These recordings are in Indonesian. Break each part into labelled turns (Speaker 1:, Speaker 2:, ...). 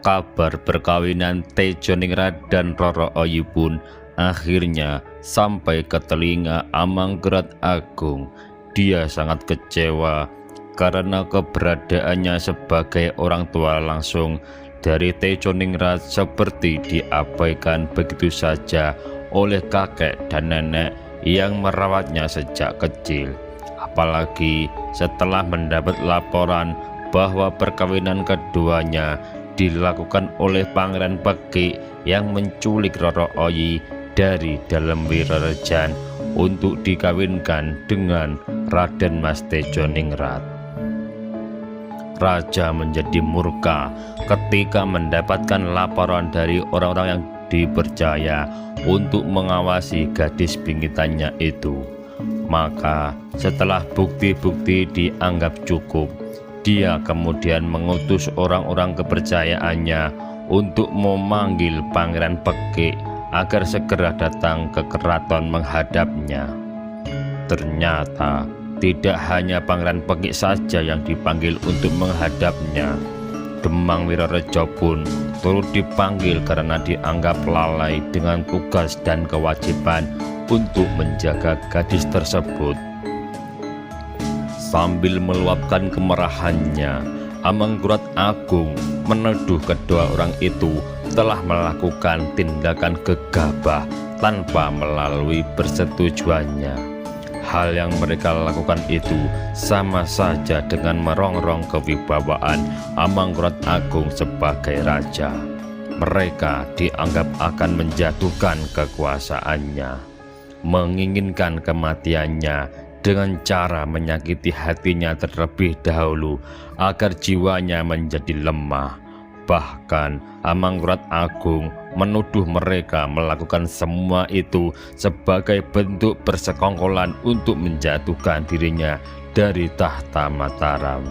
Speaker 1: kabar perkawinan Tejoningrat dan Roro Oyi pun akhirnya sampai ke telinga Amanggrat Agung. Dia sangat kecewa karena keberadaannya sebagai orang tua langsung dari Tejoningrat seperti diabaikan begitu saja oleh kakek dan nenek yang merawatnya sejak kecil. Apalagi setelah mendapat laporan bahwa perkawinan keduanya dilakukan oleh Pangeran Pekik yang menculik Roro Oyi dari dalam Wirarejan untuk dikawinkan dengan Raden Mas Tejoningrat. Raja menjadi murka ketika mendapatkan laporan dari orang-orang yang dipercaya untuk mengawasi gadis bingitannya itu. Maka setelah bukti-bukti dianggap cukup, dia kemudian mengutus orang-orang kepercayaannya untuk memanggil Pangeran Pekik agar segera datang ke keraton menghadapnya. Ternyata tidak hanya Pangeran Pekik saja yang dipanggil untuk menghadapnya. Demang Wirarejo pun turut dipanggil karena dianggap lalai dengan tugas dan kewajiban untuk menjaga gadis tersebut. Sambil meluapkan kemarahannya, Amanggrat Agung menuduh kedua orang itu telah melakukan tindakan gegabah tanpa melalui persetujuannya. Hal yang mereka lakukan itu sama saja dengan merongrong kewibawaan Amanggrat Agung sebagai raja. Mereka dianggap akan menjatuhkan kekuasaannya, menginginkan kematiannya dengan cara menyakiti hatinya terlebih dahulu agar jiwanya menjadi lemah. Bahkan Amanggrat Agung menuduh mereka melakukan semua itu sebagai bentuk persekongkolan untuk menjatuhkan dirinya dari tahta Mataram.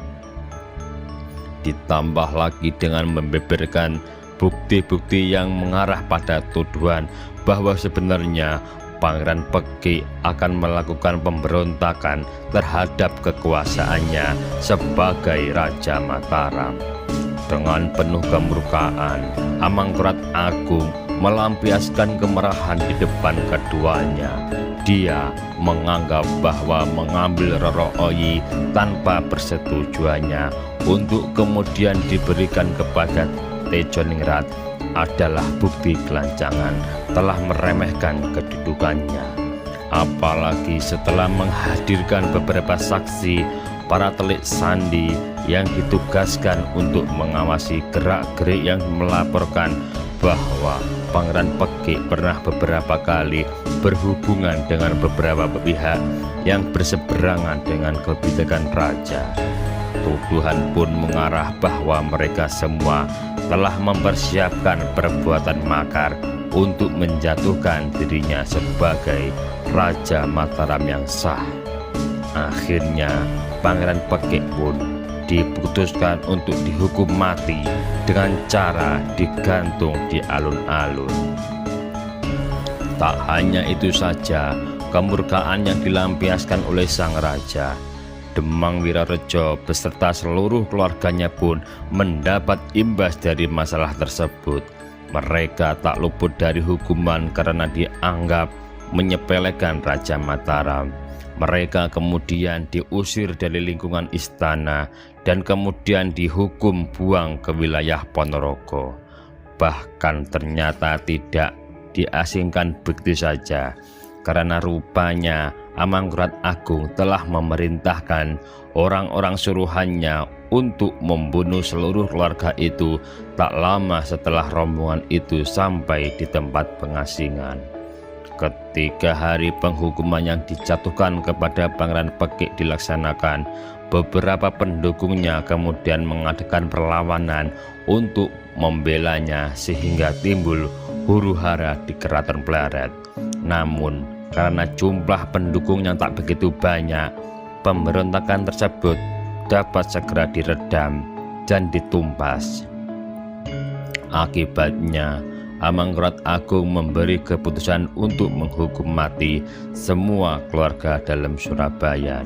Speaker 1: Ditambah lagi dengan membeberkan bukti-bukti yang mengarah pada tuduhan bahwa sebenarnya Pangeran Pekik akan melakukan pemberontakan terhadap kekuasaannya sebagai Raja Mataram. Dengan penuh kemurkaan, Amanggrat Agung melampiaskan kemarahan di depan keduanya. Dia menganggap bahwa mengambil Roro Oyi tanpa persetujuannya untuk kemudian diberikan kepada Tejoningrat adalah bukti kelancangan telah meremehkan kedudukannya. Apalagi setelah menghadirkan beberapa saksi para telik sandi yang ditugaskan untuk mengawasi gerak-gerik yang melaporkan bahwa Pangeran Pekik pernah beberapa kali berhubungan dengan beberapa pihak yang berseberangan dengan kebijakan raja. Tuduhan pun mengarah bahwa mereka semua telah mempersiapkan perbuatan makar untuk menjatuhkan dirinya sebagai Raja Mataram yang sah. Akhirnya Pangeran Pekik pun diputuskan untuk dihukum mati dengan cara digantung di alun-alun. Tak hanya itu saja, kemurkaan yang dilampiaskan oleh sang raja, Demang Wirarejo beserta seluruh keluarganya pun mendapat imbas dari masalah tersebut. Mereka tak luput dari hukuman karena dianggap menyepelekan Raja Mataram. Mereka kemudian diusir dari lingkungan istana dan kemudian dihukum buang ke wilayah Ponorogo. Bahkan ternyata tidak diasingkan begitu saja, karena rupanya Amanggrat Agung telah memerintahkan orang-orang suruhannya untuk membunuh seluruh keluarga itu tak lama setelah rombongan itu sampai di tempat pengasingan. Ketika hari penghukuman yang dijatuhkan kepada Pangeran Pekik dilaksanakan, beberapa pendukungnya kemudian mengadakan perlawanan untuk membelanya sehingga timbul huru-hara di Keraton Pleret. Namun karena jumlah pendukung yang tak begitu banyak, pemberontakan tersebut dapat segera diredam dan ditumpas. Akibatnya Amanggrat Agung memberi keputusan untuk menghukum mati semua keluarga dalam Surabaya.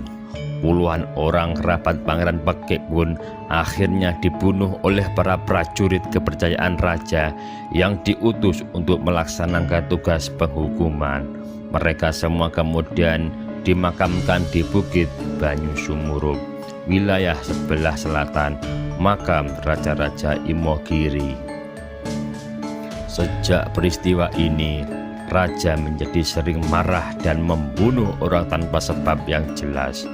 Speaker 1: Puluhan orang kerabat Pangeran Pekik pun akhirnya dibunuh oleh para prajurit kepercayaan raja yang diutus untuk melaksanakan tugas penghukuman. Mereka semua kemudian dimakamkan di Bukit Banyu Sumurup, wilayah sebelah selatan makam Raja-Raja Imogiri. Sejak peristiwa ini, raja menjadi sering marah dan membunuh orang tanpa sebab yang jelas.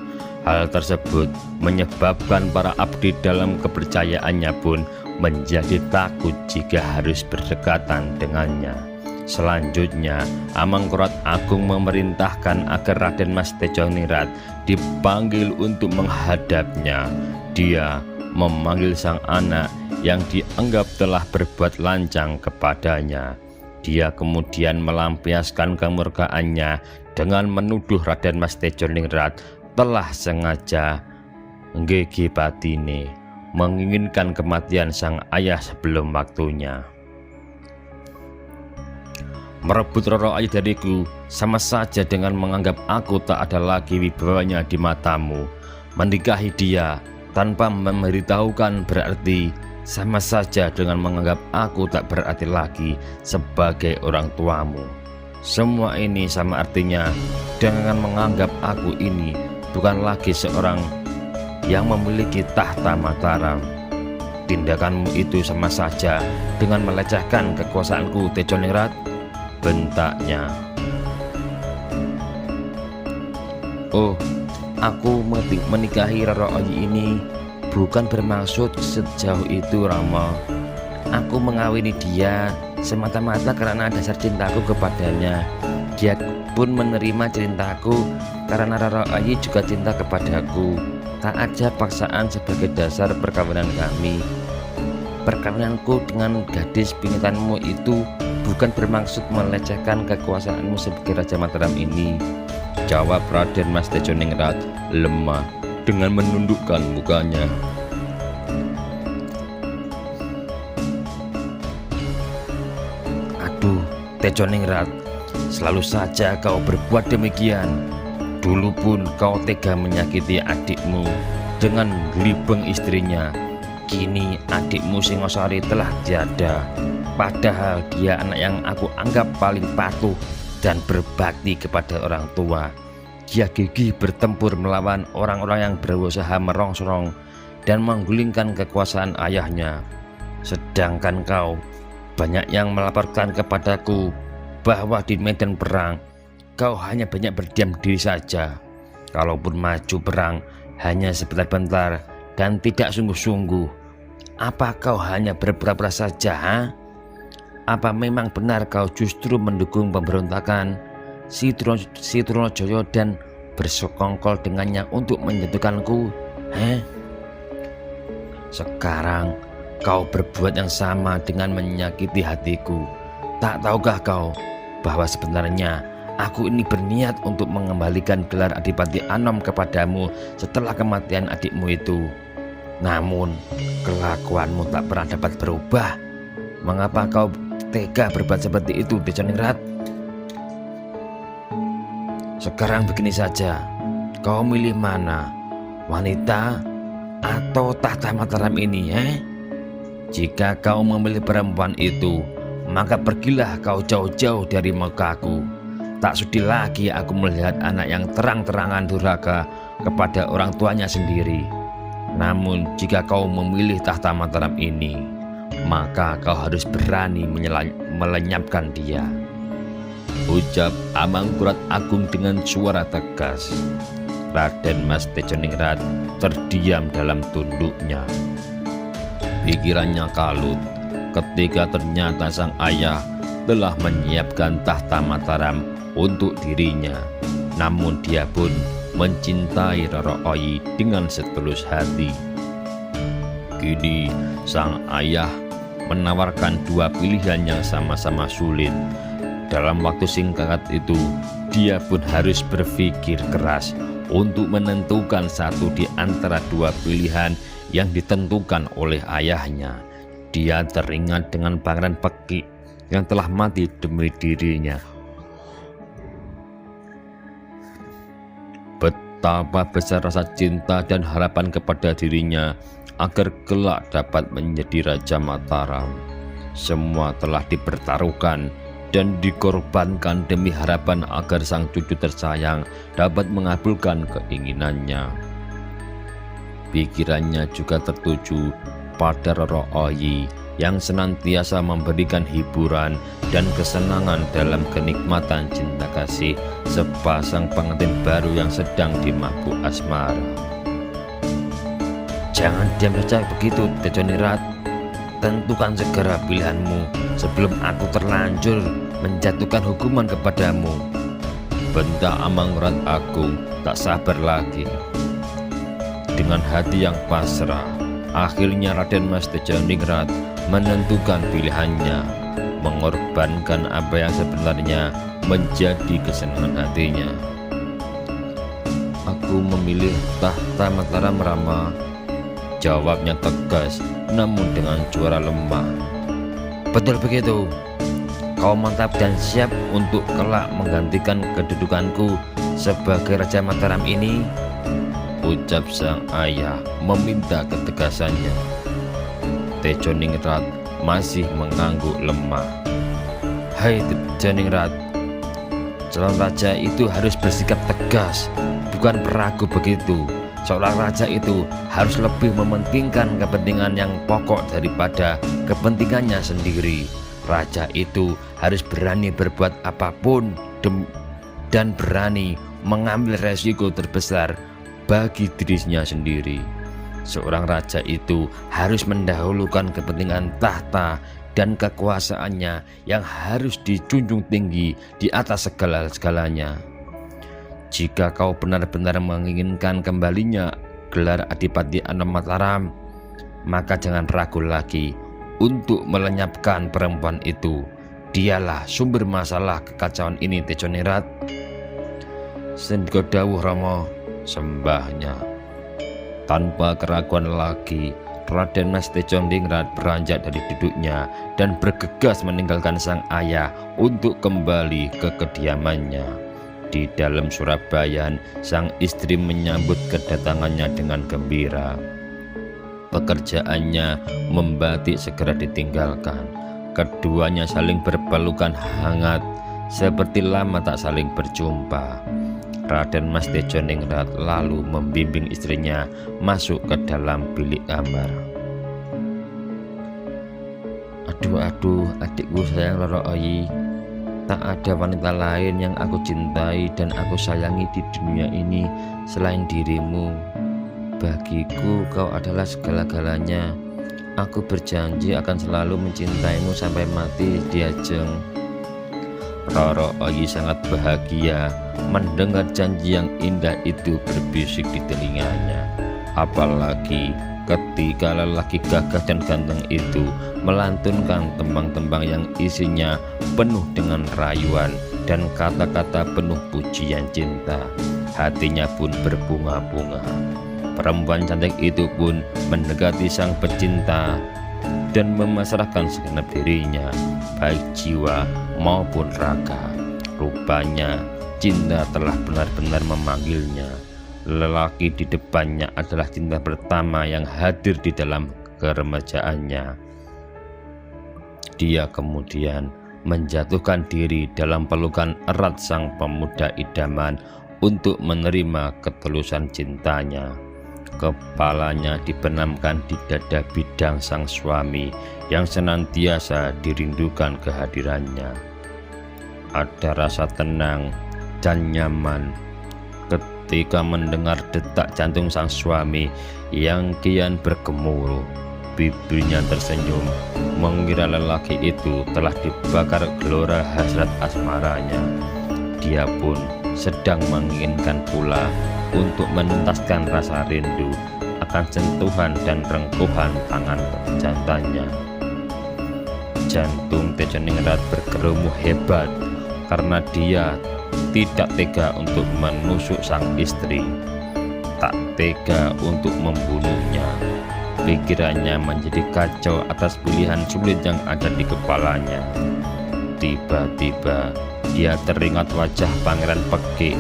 Speaker 1: Hal tersebut menyebabkan para abdi dalam kepercayaannya pun menjadi takut jika harus berdekatan dengannya. Selanjutnya, Amangkurat Agung memerintahkan agar Raden Mas Tejoningrat dipanggil untuk menghadapnya. Dia memanggil sang anak yang dianggap telah berbuat lancang kepadanya. Dia kemudian melampiaskan kemurkaannya dengan menuduh Raden Mas Tejoningrat telah sengaja nggege batine menginginkan kematian sang ayah sebelum waktunya. Merebut Roro Ayi dariku sama saja dengan menganggap aku tak ada lagi wibawanya di matamu. Menikahi dia tanpa memberitahukan berarti sama saja dengan menganggap aku tak berarti lagi sebagai orang tuamu. Semua ini sama artinya dengan menganggap aku ini bukan lagi seorang yang memiliki tahta Mataram. Tindakanmu itu sama saja dengan melecehkan kekuasaanku, Tejoningrat, bentaknya. Oh, aku menikahi Roro Ayi ini bukan bermaksud sejauh itu, Rama. Aku mengawini dia semata-mata karena dasar cintaku kepadanya. Dia pun menerima cintaku karena Roro Ayi juga cinta kepadaku. Tak ada paksaan sebagai dasar perkawinan kami. Perkawinanku dengan gadis pingitanmu itu bukan bermaksud melecehkan kekuasaanmu sebagai Raja Mataram ini, jawab Raden Mas Tejoningrat lemah dengan menundukkan mukanya. Aduh, Tejoningrat, selalu saja kau berbuat demikian. Dulu pun kau tega menyakiti adikmu dengan gelibeng istrinya. Kini adikmu Singosari telah tiada. Padahal dia anak yang aku anggap paling patuh dan berbakti kepada orang tua. Dia gigih bertempur melawan orang-orang yang berusaha merongsong dan menggulingkan kekuasaan ayahnya. Sedangkan kau banyak yang melaporkan kepadaku bahwa di medan perang kau hanya banyak berdiam diri saja. Kalaupun maju perang hanya sebentar-bentar dan tidak sungguh-sungguh. Apa kau hanya berpura-pura saja, ha? Apa memang benar kau justru mendukung pemberontakan si Trunojoyo dan bersekongkol dengannya untuk menjatuhkanku? Sekarang kau berbuat yang sama dengan menyakiti hatiku. Tak tahukah kau bahwa sebenarnya aku ini berniat untuk mengembalikan gelar Adipati Anom kepadamu setelah kematian adikmu itu. Namun kelakuanmu tak pernah dapat berubah. Mengapa kau tega berbuat seperti itu, Tejoningrat? Sekarang begini saja, kau milih mana, wanita atau tahta Mataram ini, Jika kau memilih perempuan itu, maka pergilah kau jauh-jauh dari mukaku. Tak sudi lagi aku melihat anak yang terang-terangan durhaka kepada orang tuanya sendiri. Namun jika kau memilih tahta Mataram ini, maka kau harus berani melenyapkan dia, ucap Amangkurat Agung dengan suara tegas. Raden Mas Tejoningrat terdiam dalam tunduknya. Pikirannya kalut ketika ternyata sang ayah telah menyiapkan tahta Mataram untuk dirinya. Namun dia pun mencintai Roro Ayi dengan setulus hati. Kini sang ayah menawarkan dua pilihan yang sama-sama sulit. Dalam waktu singkat itu, dia pun harus berpikir keras untuk menentukan satu di antara dua pilihan yang ditentukan oleh ayahnya. Dia teringat dengan Pangeran Peki yang telah mati demi dirinya. Betapa besar rasa cinta dan harapan kepada dirinya, agar kelak dapat menjadi Raja Mataram. Semua telah dipertaruhkan dan dikorbankan demi harapan agar sang cucu tersayang dapat mengabulkan keinginannya. Pikirannya juga tertuju pada Roro Oyi yang senantiasa memberikan hiburan dan kesenangan dalam kenikmatan cinta kasih sepasang pengantin baru yang sedang dimabuk asmara. Jangan diam saja begitu, Tejoningrat. Tentukan segera pilihanmu sebelum aku terlanjur menjatuhkan hukuman kepadamu. Bentak Amangrat Agung tak sabar lagi. Dengan hati yang pasrah, akhirnya Raden Mas Tejoningrat menentukan pilihannya, mengorbankan apa yang sebenarnya menjadi kesenangan hatinya. Aku memilih tahta Mataram, Rama, jawabnya tegas namun dengan suara lemah. Betul begitu, kau mantap dan siap untuk kelak menggantikan kedudukanku sebagai Raja Mataram ini? Ucap sang ayah meminta ketegasannya. Tejoningrat masih mengangguk lemah. Hai Tejoningrat, calon raja itu harus bersikap tegas, bukan peragu begitu. Seorang raja itu harus lebih mementingkan kepentingan yang pokok daripada kepentingannya sendiri. Raja itu harus berani berbuat apapun dan berani mengambil resiko terbesar bagi dirinya sendiri. Seorang raja itu harus mendahulukan kepentingan tahta dan kekuasaannya yang harus dijunjung tinggi di atas segala-galanya. Jika kau benar-benar menginginkan kembalinya gelar Adipati Anom Mataram, maka jangan ragu lagi untuk melenyapkan perempuan itu. Dialah sumber masalah kekacauan ini, Tejoningrat. Sendika dawuh Rama, sembahnya. Tanpa keraguan lagi, Raden Mas Tejoningrat beranjak dari duduknya dan bergegas meninggalkan sang ayah untuk kembali ke kediamannya. Di dalam Surabayan, sang istri menyambut kedatangannya dengan gembira. Pekerjaannya membatik segera ditinggalkan. Keduanya saling berpelukan hangat, seperti lama tak saling berjumpa. Raden Mas Tejoningrat lalu membimbing istrinya masuk ke dalam bilik kamar. Aduh, adikku sayang Roro Oyi. Tak ada wanita lain yang aku cintai dan aku sayangi di dunia ini selain dirimu. Bagiku kau adalah segala-galanya. Aku berjanji akan selalu mencintaimu sampai mati, Diajeng. Roro Oyi sangat bahagia mendengar janji yang indah itu berbisik di telinganya. Apalagi ketika lelaki gagah dan ganteng itu melantunkan tembang-tembang yang isinya penuh dengan rayuan dan kata-kata penuh pujian cinta, hatinya pun berbunga-bunga. Perempuan cantik itu pun mendekati sang pecinta dan memasrahkan segenap dirinya, baik jiwa maupun raga. Rupanya cinta telah benar-benar memanggilnya. Lelaki di depannya adalah cinta pertama yang hadir di dalam keremajaannya. Dia kemudian menjatuhkan diri dalam pelukan erat sang pemuda idaman untuk menerima ketulusan cintanya. Kepalanya dibenamkan di dada bidang sang suami yang senantiasa dirindukan kehadirannya. Ada rasa tenang dan nyaman ketika mendengar detak jantung sang suami yang kian bergemuruh. Bibirnya tersenyum mengira lelaki itu telah dibakar gelora hasrat asmaranya. Dia pun sedang menginginkan pula untuk menuntaskan rasa rindu akan sentuhan dan rengkuhan tangan jantannya. Jantung Tejoningrat bergerumuh hebat karena dia tidak tega untuk menusuk sang istri, tak tega untuk membunuhnya. Pikirannya menjadi kacau atas pilihan sulit yang ada di kepalanya. Tiba-tiba dia teringat wajah Pangeran Pekik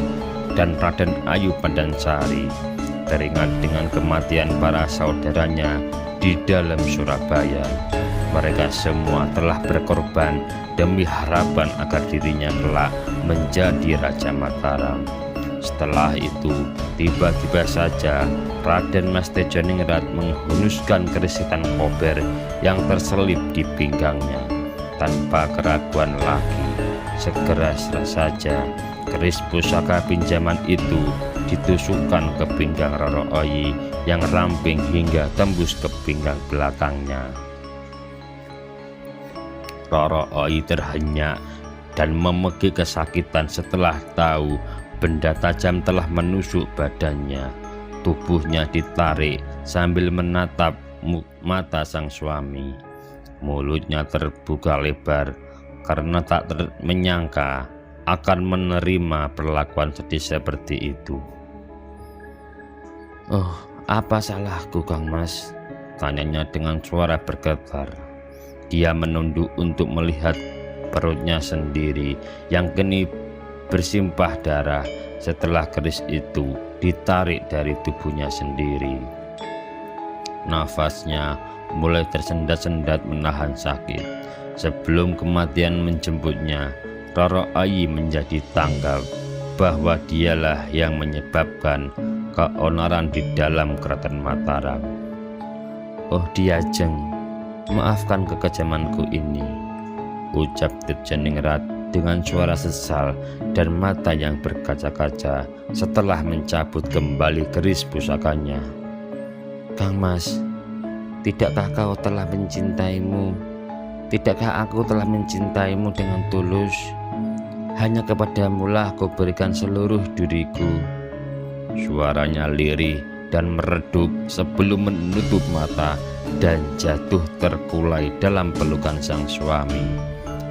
Speaker 1: dan Raden Ayu Pandansari. teringat dengan kematian para saudaranya di dalam Surabaya. Mereka semua telah berkorban demi harapan agar dirinya kelak menjadi Raja Mataram. Setelah itu, tiba-tiba saja Raden Mas Tejoningrat menghunuskan keris hitam kober yang terselip di pinggangnya. Tanpa keraguan lagi, segera saja keris pusaka pinjaman itu ditusukkan ke pinggang Roro Oyi yang ramping hingga tembus ke pinggang belakangnya. Roro Oyi terhenyak dan memegih kesakitan setelah tahu benda tajam telah menusuk badannya. Tubuhnya ditarik sambil menatap mata sang suami. Mulutnya terbuka lebar karena tak menyangka akan menerima perlakuan sedih seperti itu. "Oh, apa salahku, Kang Mas?" tanyanya dengan suara bergetar. Dia menunduk untuk melihat perutnya sendiri yang kini bersimpah darah setelah keris itu ditarik dari tubuhnya sendiri. Nafasnya mulai tersendat-sendat menahan sakit. Sebelum kematian menjemputnya, Roro Oyi menjadi tanggap bahwa dialah yang menyebabkan keonaran di dalam Keraton Mataram. "Oh Diajeng, maafkan kekejamanku ini," ucap Tejoningrat dengan suara sesal dan mata yang berkaca-kaca setelah mencabut kembali keris pusakanya. "Kang Mas, tidakkah kau telah mencintaimu? Tidakkah aku telah mencintaimu dengan tulus? Hanya kepadamulah aku berikan seluruh diriku." Suaranya lirih dan meredup sebelum menutup mata dan jatuh terkulai dalam pelukan sang suami.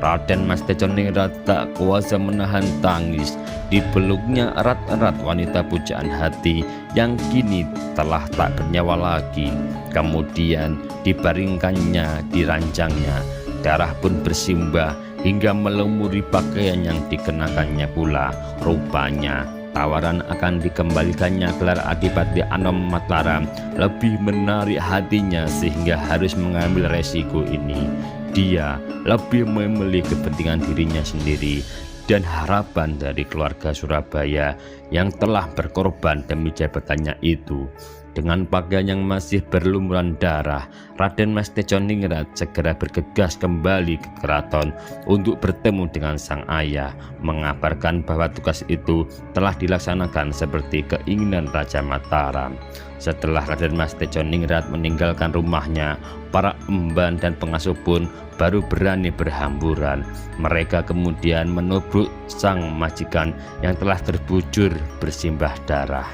Speaker 1: Raden Mas Tejoningrat tak kuasa menahan tangis. Dipeluknya erat-erat wanita pujaan hati yang kini telah tak bernyawa lagi. Kemudian dibaringkannya di ranjangnya. Darah pun bersimbah hingga melumuri pakaian yang dikenakannya pula. Rupanya tawaran akan dikembalikannya gelar Adipati Anom Mataram lebih menarik hatinya sehingga harus mengambil resiko ini. Dia lebih memilih kepentingan dirinya sendiri dan harapan dari keluarga Surabaya yang telah berkorban demi jabatannya itu. Dengan pakaian yang masih berlumuran darah, Raden Mas Tejoningrat segera bergegas kembali ke keraton untuk bertemu dengan sang ayah, mengabarkan bahwa tugas itu telah dilaksanakan seperti keinginan Raja Mataram. Setelah Raden Mas Tejoningrat meninggalkan rumahnya, para emban dan pengasuh pun baru berani berhamburan. Mereka kemudian menubruk sang majikan yang telah terbujur bersimbah darah.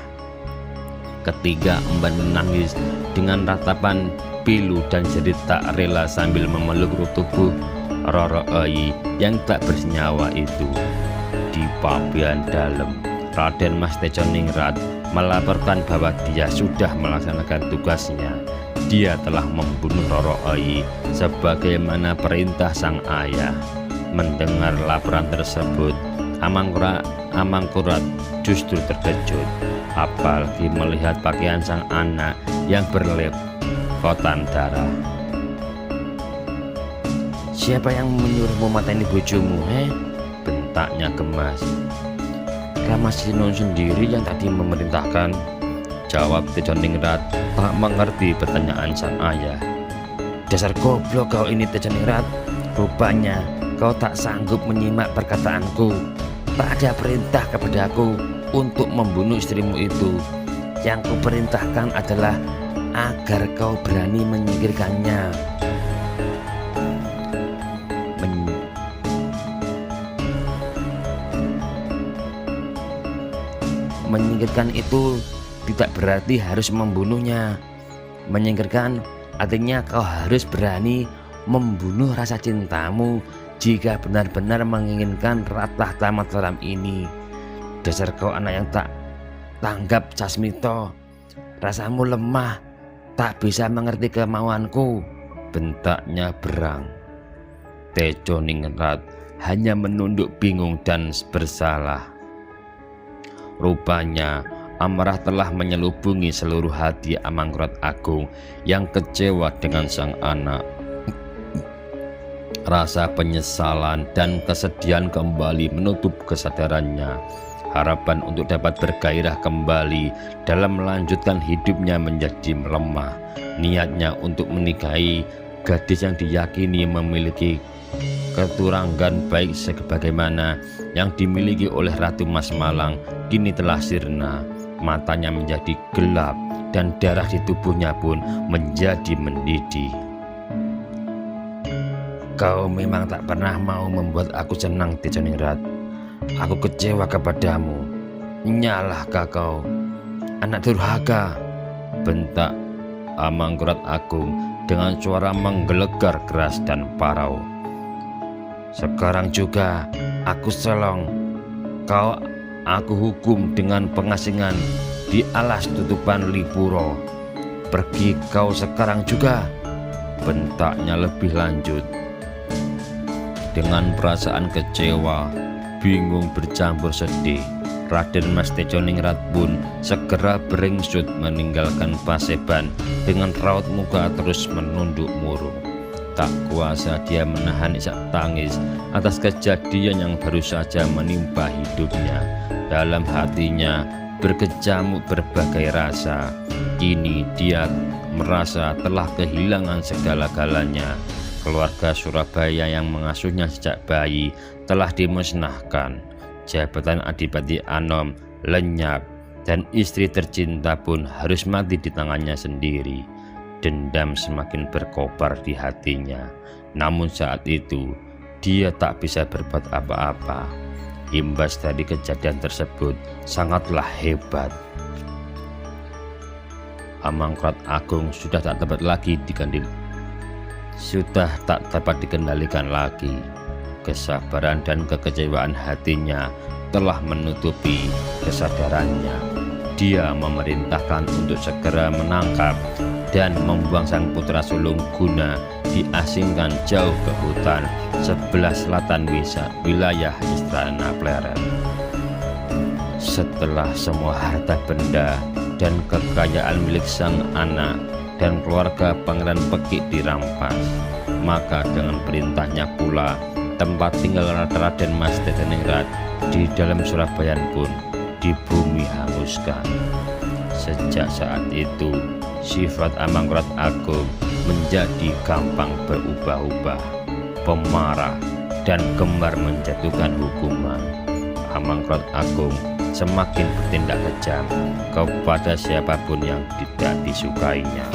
Speaker 1: Ketiga emban menangis dengan ratapan pilu dan jerit tak rela sambil memeluk tubuh Roro Oyi yang tak bersenyawa itu. Di pabean dalam, Raden Mas Tejoningrat melaporkan bahwa dia sudah melaksanakan tugasnya. Dia telah membunuh Roro Oyi sebagaimana perintah sang ayah. Mendengar laporan tersebut, Amangkurat justru terkejut, apalagi melihat pakaian sang anak yang berlepotan darah. "Siapa yang menyuruhmu mateni bojomu, bentaknya gemas. "Rama Sinon sendiri yang tadi memerintahkan," jawab Tejoningrat tak mengerti pertanyaan sang ayah. "Dasar goblok kau ini Tejoningrat, rupanya kau tak sanggup menyimak perkataanku. Tak ada perintah kepadaku untuk membunuh istrimu itu. Yang kuperintahkan adalah agar kau berani menyingkirkannya." Menyingkirkan itu tidak berarti harus membunuhnya. Menyingkirkan artinya kau harus berani membunuh rasa cintamu jika benar-benar menginginkan tahta Mataram ini. Dasar kau anak yang tak tanggap Jasmito, rasamu lemah, tak bisa mengerti kemauanku, bentaknya berang. Tejoningrat hanya menunduk bingung dan bersalah. Rupanya Amarah telah menyelubungi seluruh hati Amangkurat Agung yang kecewa dengan sang anak. Rasa penyesalan dan kesedihan kembali menutup kesadarannya. Harapan untuk dapat bergairah kembali dalam melanjutkan hidupnya menjadi melemah. Niatnya untuk menikahi gadis yang diyakini memiliki keturunan baik sebagaimana yang dimiliki oleh Ratu Mas Malang kini telah sirna. Matanya menjadi gelap dan darah di tubuhnya pun menjadi mendidih. Kau memang tak pernah mau membuat aku senang, Tejoningrat. Aku kecewa kepadamu. Nyalahkah kau, anak durhaka? Bentak Amangkurat Agung dengan suara menggelegar keras dan parau. Sekarang juga aku selong. Kau aku hukum dengan pengasingan di alas tutupan Lipuro. Pergi kau sekarang juga, bentaknya lebih lanjut. Dengan perasaan kecewa, bingung bercampur sedih, Raden Mas Tejoningrat pun segera beringsut meninggalkan Paseban dengan raut muka terus menunduk murung. Tak kuasa dia menahan isak tangis atas kejadian yang baru saja menimpa hidupnya. Dalam hatinya berkecamuk berbagai rasa. Kini dia merasa telah kehilangan segala-galanya. Keluarga Surabaya yang mengasuhnya sejak bayi telah dimusnahkan. Jabatan Adipati Anom lenyap dan istri tercinta pun harus mati di tangannya sendiri. Dendam semakin berkobar di hatinya. Namun saat itu dia tak bisa berbuat apa-apa. Imbas dari kejadian tersebut sangatlah hebat. Amangkurat Agung sudah tak dapat dikendalikan lagi. Kesabaran dan kekecewaan hatinya telah menutupi kesadarannya. Dia memerintahkan untuk segera menangkap dan membuang sang putra sulung guna diasingkan jauh ke hutan sebelah selatan wilayah Istana Pleret. Setelah semua harta benda dan kekayaan milik sang anak dan keluarga Pangeran Pekik dirampas, maka dengan perintahnya pula tempat tinggal Raden Mas Tejoningrat di dalam Surabaya pun dibumi hanguskan. Sejak saat itu sifat Amangkurat Agung menjadi gampang berubah-ubah, pemarah dan gemar menjatuhkan hukuman. Amangkurat Agung semakin bertindak kejam kepada siapapun yang tidak disukainya.